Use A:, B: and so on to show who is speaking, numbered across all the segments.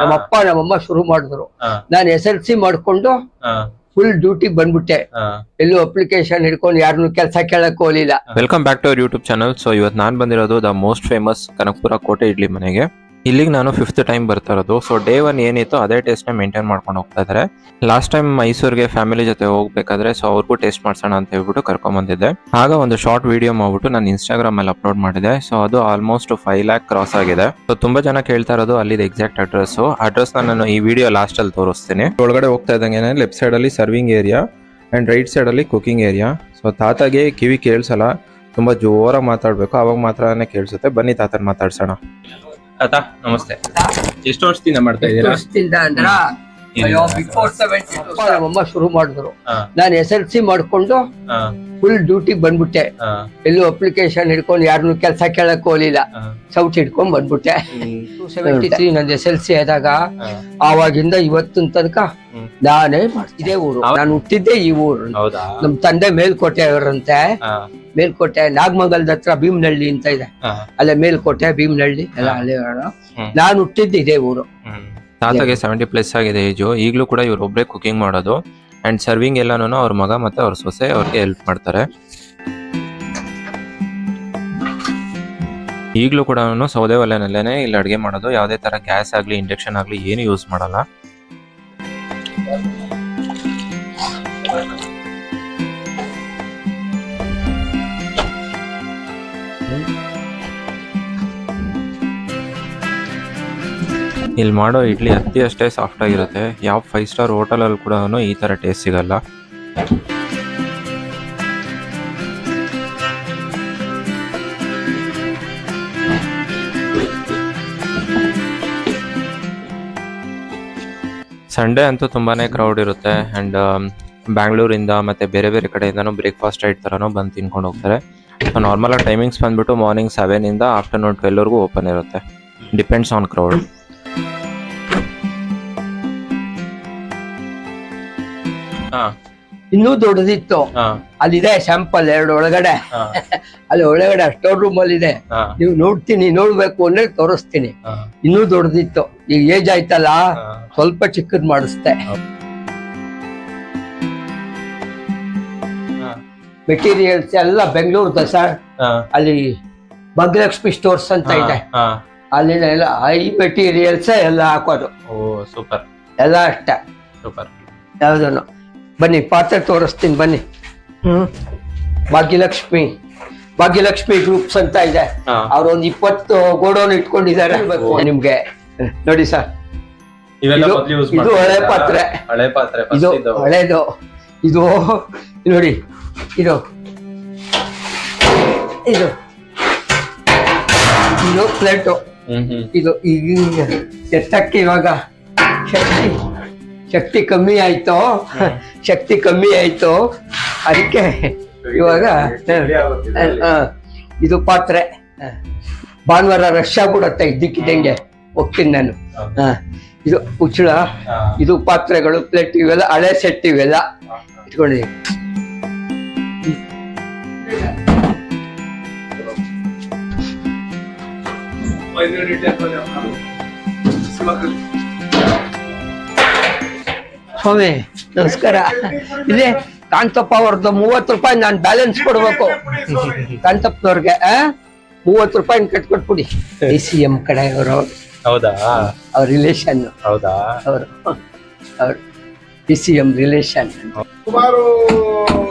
A: ನಮ್ಮಪ್ಪ ನಮ್ಮಮ್ಮ ಶುರು ಮಾಡಿದ್ರು. ನಾನು SLC ಮಾಡ್ಕೊಂಡು ಫುಲ್ ಡ್ಯೂಟಿ ಬಂದ್ಬಿಟ್ಟೆ. ಎಲ್ಲೂ ಅಪ್ಲಿಕೇಶನ್ ಹಿಡ್ಕೊಂಡು ಯಾರನ್ನು ಕೆಲಸ ಕೇಳಕ್ ಹೋಗ್ಲಿಲ್ಲ.
B: Welcome back to our YouTube channel. So ಇವತ್ತು ನಾನು ಬಂದಿರೋದು ದ ಮೋಸ್ಟ್ ಫೇಮಸ್ ಕನಕಪುರ ಕೋಟೆ ಇಡ್ಲಿ ಮನೆಗೆ. ಇಲ್ಲಿಗೆ ನಾನು 5th ಟೈಮ್ ಬರ್ತಾ ಇರೋದು. ಸೊ ಡೇ 1 ಏನಿತ್ತು ಅದೇ ಟೇಸ್ಟ್ ನ ಮೇಂಟೈನ್ ಮಾಡ್ಕೊಂಡು ಹೋಗ್ತಾ ಇದ್ದಾರೆ. ಲಾಸ್ಟ್ ಟೈಮ್ ಮೈಸೂರಿಗೆ ಫ್ಯಾಮಿಲಿ ಜೊತೆ ಹೋಗ್ಬೇಕಾದ್ರೆ ಸೊ ಅವ್ರಿಗೂ ಟೇಸ್ಟ್ ಮಾಡ್ಸೋಣ ಅಂತ ಹೇಳ್ಬಿಟ್ಟು ಕರ್ಕೊಂಡ್ ಬಂದಿದ್ದೆ. ಆಗ ಒಂದು ಶಾರ್ಟ್ ವಿಡಿಯೋ ಮಾಡ್ಬಿಟ್ಟು ನಾನು ಇನ್ಸ್ಟಾಗ್ರಾಮ್ ಅಲ್ಲಿ ಅಪ್ಲೋಡ್ ಮಾಡಿದೆ. ಸೊ ಅದು ಆಲ್ಮೋಸ್ಟ್ 5 lakh ಕ್ರಾಸ್ ಆಗಿದೆ. ಸೊ ತುಂಬಾ ಜನ ಕೇಳ್ತಾ ಇರೋದು ಅಲ್ಲಿದೆ ಎಕ್ಸಾಕ್ಟ್ ಅಡ್ರೆಸ್ ನಾನು ಈ ವಿಡಿಯೋ ಲಾಸ್ಟ್ ಅಲ್ಲಿ ತೋರಿಸ್ತೀನಿ. ಒಳಗಡೆ ಹೋಗ್ತಾ ಇದ್ದಂಗೆ ಲೆಫ್ಟ್ ಸೈಡ್ ಅಲ್ಲಿ serving area and write side ಅಲ್ಲಿ ಕುಕಿಂಗ್ ಏರಿಯಾ. ಸೊ ತಾತಗೆ ಕಿವಿ ಕೇಳಿಸಲ್ಲ, ತುಂಬಾ ಜೋರಾಗಿ ಮಾತಾಡ್ಬೇಕು, ಅವಾಗ ಮಾತ್ರನೇ ಕೇಳಿಸುತ್ತೆ. ಬನ್ನಿ ತಾತನ್ ಮಾತಾಡ್ಸೋಣ. ತಾತ ನಮಸ್ತೆ. ಎಷ್ಟು ವರ್ಷದಿಂದ ಮಾಡ್ತಾ ಇದ್ದೀರಾ?
A: ವರ್ಷದಿಂದ ಅಂದ್ರ ಬಿಫೋರ್ 72 ನಮ್ಮಮ್ಮ ಶುರು ಮಾಡಿದ್ರು. ನಾನು SLC ಮಾಡ್ಕೊಂಡು ಫುಲ್ ಡ್ಯೂಟಿ ಬಂದ್ಬಿಟ್ಟೆ. ಎಲ್ಲೂ ಅಪ್ಲಿಕೇಶನ್ ಹಿಡ್ಕೊಂಡು ಯಾರನ್ನು ಕೆಲಸ ಕೇಳಕ್ ಹೋಗ್ಲಿಲ್ಲ. ಸೌಟ್ ಹಿಡ್ಕೊಂಡ್ ಬಂದ್ಬಿಟ್ಟೆ. 273 ನಂದು SLC ಆದಾಗ ಆವಾಗಿಂದ ಇವತ್ತಿನ ತನಕ ನಾನೇ ಇದೇ ಊರು. ನಾನು ಹುಟ್ಟಿದ್ದೆ ಈ ಊರು. ನಮ್ ತಂದೆ ಮೇಲ್ಕೋಟೆ ಅವರಂತೆ. ಮೇಲ್ಕೋಟೆ ನಾಗಮಂಗಲದ ಹತ್ರ ಭೀಮನಹಳ್ಳಿ ಅಂತ ಇದೆ, ಅಲ್ಲೇ ಮೇಲ್ಕೋಟೆ ಭೀಮನಹಳ್ಳಿ ಎಲ್ಲ ಅಲ್ಲೇ. ನಾನು ಹುಟ್ಟಿದ್ದು ಇದೇ ಊರು.
B: ತಾತಗೆ 70+ ಆಗಿದೆ ಏಜು. ಈಗಲೂ ಕೂಡ ಇವ್ರು ಒಬ್ಬರೇ ಕುಕಿಂಗ್ ಮಾಡೋದು ಅಂಡ್ ಸರ್ವಿಂಗ್ ಎಲ್ಲಾನು ಅವ್ರ ಮಗ ಮತ್ತೆ ಅವ್ರ ಸೊಸೆ ಅವ್ರಿಗೆ ಹೆಲ್ಪ್ ಮಾಡ್ತಾರೆ. ಈಗಲೂ ಕೂಡ ಸೌದೆ ಒಲೆನಲ್ಲೇನೆ ಇಲ್ಲಿ ಅಡುಗೆ ಮಾಡೋದು. ಯಾವುದೇ ತರ ಗ್ಯಾಸ್ ಆಗ್ಲಿ ಇಂಡಕ್ಷನ್ ಆಗ್ಲಿ ಏನು ಯೂಸ್ ಮಾಡಲ್ಲ. ಇಲ್ಲಿ ಮಾಡೋ ಇಡ್ಲಿ ಅತಿ ಅಷ್ಟೇ ಸಾಫ್ಟ್ ಆಗಿರುತ್ತೆ. ಯಾವ 5 star ಹೋಟೆಲ್ ಅಲ್ಲಿ ಕೂಡ ಈ ತರ ಟೇಸ್ಟ್ ಸಿಗಲ್ಲ. ಸಂಡೇ ಅಂತೂ ತುಂಬಾನೇ ಕ್ರೌಡ್ ಇರುತ್ತೆ ಅಂಡ್ ಬ್ಯಾಂಗ್ಳೂರಿಂದ ಮತ್ತೆ ಬೇರೆ ಬೇರೆ ಕಡೆಯಿಂದನೂ ಬ್ರೇಕ್ಫಾಸ್ಟ್ ರೈಟ್ ತರನೂ ಬಂದು ತಿನ್ಕೊಂಡು ಹೋಗ್ತಾರೆ. ನಾರ್ಮಲ್ ಆಗಿ ಟೈಮಿಂಗ್ಸ್ ಬಂದ್ಬಿಟ್ಟು ಮಾರ್ನಿಂಗ್ 7 ಇಂದ ಆಫ್ಟರ್ನೂನ್ 12 ವರೆಗೂ ಓಪನ್ ಇರುತ್ತೆ. Depends on crowd.
A: ಇನ್ನೂ ದೊಡ್ಡದಿತ್ತು. ಅಲ್ಲಿದೆ ಸ್ಯಾಂಪಲ್ 2 ಒಳಗಡೆ. ಅಲ್ಲಿ ಒಳಗಡೆ ಸ್ಟೋರ್ ರೂಮ್ ಅಲ್ಲಿ ಇದೆ. ನೀವು ನೋಡ್ಬೇಕು ಅಂದ್ರೆ ತೋರಿಸ್ತೀನಿ. ಇನ್ನೂ ದೊಡ್ಡದಿತ್ತು. ಈಗ ಏಜ್ ಆಯ್ತಲ್ಲ, ಸ್ವಲ್ಪ ಚಿಕ್ಕದ್ ಮಾಡಿಸ್ತೆ. ಮೆಟೀರಿಯಲ್ಸ್ ಎಲ್ಲ ಬೆಂಗಳೂರು ದಸರಾ ಅಲ್ಲಿ ಭಾಗ್ಯಲಕ್ಷ್ಮಿ ಸ್ಟೋರ್ಸ್ ಅಂತ ಇದೆ. ಅಲ್ಲಿನ ಎಲ್ಲ ಹೈ ಮೆಟೀರಿಯಲ್ಸ್ ಎಲ್ಲ ಹಾಕೋದು.
B: ಸೂಪರ್.
A: ಎಲ್ಲ ಅಷ್ಟೇ.
B: ಸೂಪರ್.
A: ಯಾವ್ದನ್ನು ಬನ್ನಿ ಪಾತ್ರೆ ತೋರಿಸ್ತೀನಿ ಬನ್ನಿ. ಭಾಗ್ಯಲಕ್ಷ್ಮಿ ಗ್ರೂಪ್ಸ್ ಅಂತ ಇದೆ. ಅವ್ರೊಂದು 20 ಗೋಡೌನ್ ಇಟ್ಕೊಂಡಿದ್ದಾರೆ. ನಿಮ್ಗೆ ನೋಡಿ ಸರ್, ಇದು ಹಳೆ ಪಾತ್ರೆ. ಇದು ಹಳೇದು. ಇದು ನೋಡಿ, ಇದು ಪ್ಲೇಟು. ಇದು ಈಗ ಎತ್ತಕ್ಕೆ ಇವಾಗ ಶಕ್ತಿ ಕಮ್ಮಿ ಆಯ್ತು ಅದಕ್ಕೆ ಇವಾಗ ಇದು ಪಾತ್ರೆ. ಭಾನುವಾರ ರಶ್ ಆಗ್ಬಿಡತ್ತೆ, ಇದ್ದಕ್ಕಿದ್ದಂಗೆ ಹೋಗ್ತೀನಿ ನಾನು. ಇದು ಉಚ್ಚಳ, ಇದು ಪಾತ್ರೆಗಳು, ಪ್ಲೇಟ್, ಇವೆಲ್ಲ ಹಳೆ ಸೆಟ್. ಇವೆಲ್ಲ ಇಟ್ಕೊಂಡಿದ್ದೀನಿ. ಸ್ವಾಮಿ ನಮಸ್ಕಾರ. ಇದೇ ಕಾಂತಪ್ಪ ಅವ್ರದ್ದು 30 ರೂಪಾಯಿ ನಾನು ಬ್ಯಾಲೆನ್ಸ್ ಕೊಡ್ಬೇಕು. ಕಾಂತಪ್ಪನವ್ರಿಗೆ 30 ರೂಪಾಯಿ ಕಟ್ಕೊಟ್ಬಿಡಿ. ACM ಕಡೆ ಅವರು.
B: ಹೌದಾ?
A: ಅವ್ರ ರಿಲೇಷನ್.
B: ಹೌದಾ?
A: ಅವರು ACM ರಿಲೇಷನ್.
C: ಸುಮಾರು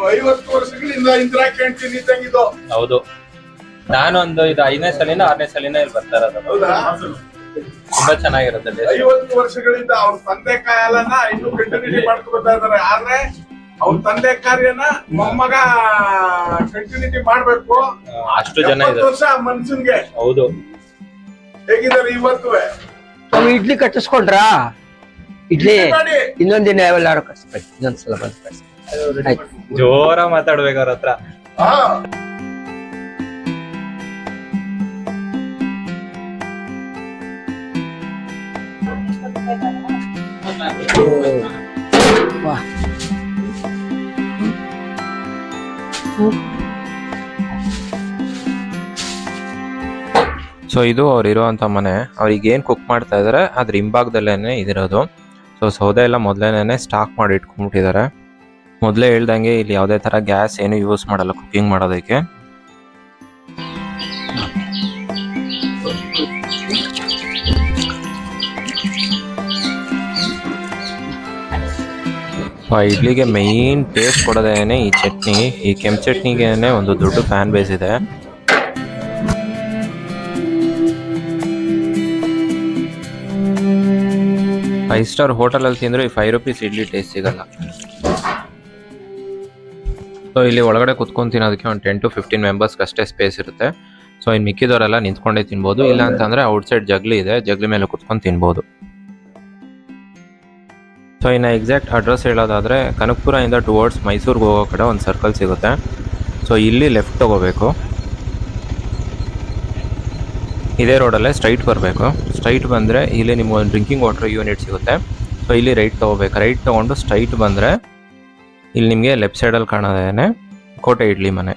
C: 50 ವರ್ಷಗಳಿಂದ ಇಂದಿರಾ ಕ್ಯಾಂಟೀನ್ ಇದ್ದಂಗಿದ್ದು.
B: ಹೌದು. ನಾನು ಒಂದು ಇದು 5ನೇ ಸಲಿನ 6ನೇ ಸಲಿನ ಇಲ್ಲಿ ಬರ್ತಾ ಇರೋದು.
C: ಹೌದಾ?
B: ತುಂಬಾ ಚೆನ್ನಾಗಿರುತ್ತೆ.
C: 50 ವರ್ಷಗಳಿಂದ ಅವ್ರ ತಂದೆ ಕಾಲನ ಇನ್ನು ಕಂಟಿನ್ಯೂಟಿ ಮಾಡ್ಕೊಳ್ತಾ ಇದಾರೆ. ಆದ್ರೆ ಅವ್ರ ತಂದೆ ಕಾರ್ಯನ ಮೊಮ್ಮಗ ಕಂಟಿನ್ಯೂಟಿ ಮಾಡ್ಬೇಕು.
B: ಅಷ್ಟು ಜನ ಇದ್ದಾರೆ.
C: 20 ವರ್ಷ ಮನ್ಸನ್ಗೆ.
B: ಹೌದು.
C: ಹೇಗಿದ್ದಾರೆ ಇವತ್ತು?
A: ಸ್ವಾಮಿ ಇಡ್ಲಿ ಕಟ್ಟಿಸ್ಕೊಂಡ್ರಾ? ಇಡ್ಲಿ ಇನ್ನೊಂದಿನ ಯಾವೆಲ್ಲಾರು ಕಟ್ಸ್ಬೇಕು. ಇನ್ನೊಂದ್ಸಲ ಬಂದು ಕಟ್ಸ್ಬೇಕು.
B: ಜೋರ ಮಾತಾಡ್ಬೇಕು ಅವ್ರ ಹತ್ರ. ಸೊ ಇದು ಅವ್ರು ಇರೋವಂಥ ಮನೆ. ಅವ್ರಿಗೆ ಏನು ಕುಕ್ ಮಾಡ್ತಾ ಇದ್ದಾರೆ ಅದ್ರ ಹಿಂಭಾಗದಲ್ಲೇ ಇದಿರೋದು. ಸೊ ಸೌದೆ ಎಲ್ಲ ಮೊದಲೇನೆ ಸ್ಟಾಕ್ ಮಾಡಿ ಇಟ್ಕೊಂಡ್ಬಿಟ್ಟಿದ್ದಾರೆ. ಮೊದಲೇ ಹೇಳ್ದಂಗೆ ಇಲ್ಲಿ ಯಾವುದೇ ಥರ ಗ್ಯಾಸ್ ಏನು ಯೂಸ್ ಮಾಡಲ್ಲ ಕುಕ್ಕಿಂಗ್ ಮಾಡೋದಕ್ಕೆ. ಇಡ್ಲಿಗೆ ಮೈನ್ ಟೇಸ್ಟ್ ಕೊಡೋದೇನೆ ಈ ಚಟ್ನಿ. ಈ ಕೆಂಪು ಚಟ್ನಿಗೆ ಒಂದು ದೊಡ್ಡ ಫ್ಯಾನ್ ಬೇಸ್ ಇದೆ. ಫೈವ್ ಸ್ಟಾರ್ ಹೋಟೆಲಲ್ಲಿ ತಿಂದರೂ ಈ 5 ರೂಪೀಸ್ ಇಡ್ಲಿ ಟೇಸ್ಟ್ ಸಿಗಲ್ಲ. ಸೊ ಇಲ್ಲಿ ಒಳಗಡೆ ಕುತ್ಕೊಂಡು ತಿನ್ನೋದಕ್ಕೆ ಒಂದು 10 to 15 ಮೆಂಬರ್ಸ್ಗೆ ಅಷ್ಟೇ ಸ್ಪೇಸ್ ಇರುತ್ತೆ. ಸೊ ಇನ್ನು ಮಿಕ್ಕಿದವರೆಲ್ಲ ನಿಂತ್ಕೊಂಡೇ ತಿನ್ಬೋದು. ಇಲ್ಲ ಅಂತಂದರೆ ಔಟ್ಸೈಡ್ ಜಗ್ಲಿ ಇದೆ, ಜಗ್ಲಿ ಮೇಲೆ ಕುತ್ಕೊಂಡು ತಿನ್ಬೋದು. ಸೊ ಇನ್ನು ಎಕ್ಸಾಕ್ಟ್ ಅಡ್ರೆಸ್ ಹೇಳೋದಾದರೆ ಕನಕಪುರದಿಂದ ಟುವರ್ಡ್ಸ್ ಮೈಸೂರಿಗೆ ಹೋಗೋ ಕಡೆ ಒಂದು ಸರ್ಕಲ್ ಸಿಗುತ್ತೆ. ಸೊ ಇಲ್ಲಿ ಲೆಫ್ಟ್ ತೊಗೋಬೇಕು. ಇದೇ ರೋಡಲ್ಲೇ ಸ್ಟ್ರೈಟ್ ಬರಬೇಕು. ಸ್ಟ್ರೈಟ್ ಬಂದರೆ ಇಲ್ಲಿ ನಿಮ್ಗೆ ಒಂದು ಡ್ರಿಂಕಿಂಗ್ ವಾಟರ್ ಯೂನಿಟ್ ಸಿಗುತ್ತೆ. ಸೊ ಇಲ್ಲಿ ರೈಟ್ ತೊಗೋಬೇಕು. ರೈಟ್ ತೊಗೊಂಡು ಸ್ಟ್ರೈಟ್ ಬಂದರೆ ಇಲ್ಲಿ ನಿಮಗೆ ಲೆಫ್ಟ್ ಸೈಡಲ್ಲಿ ಕಾಣೋದೇನೆ ಕೋಟೆ ಇಡ್ಲಿ ಮನೆ.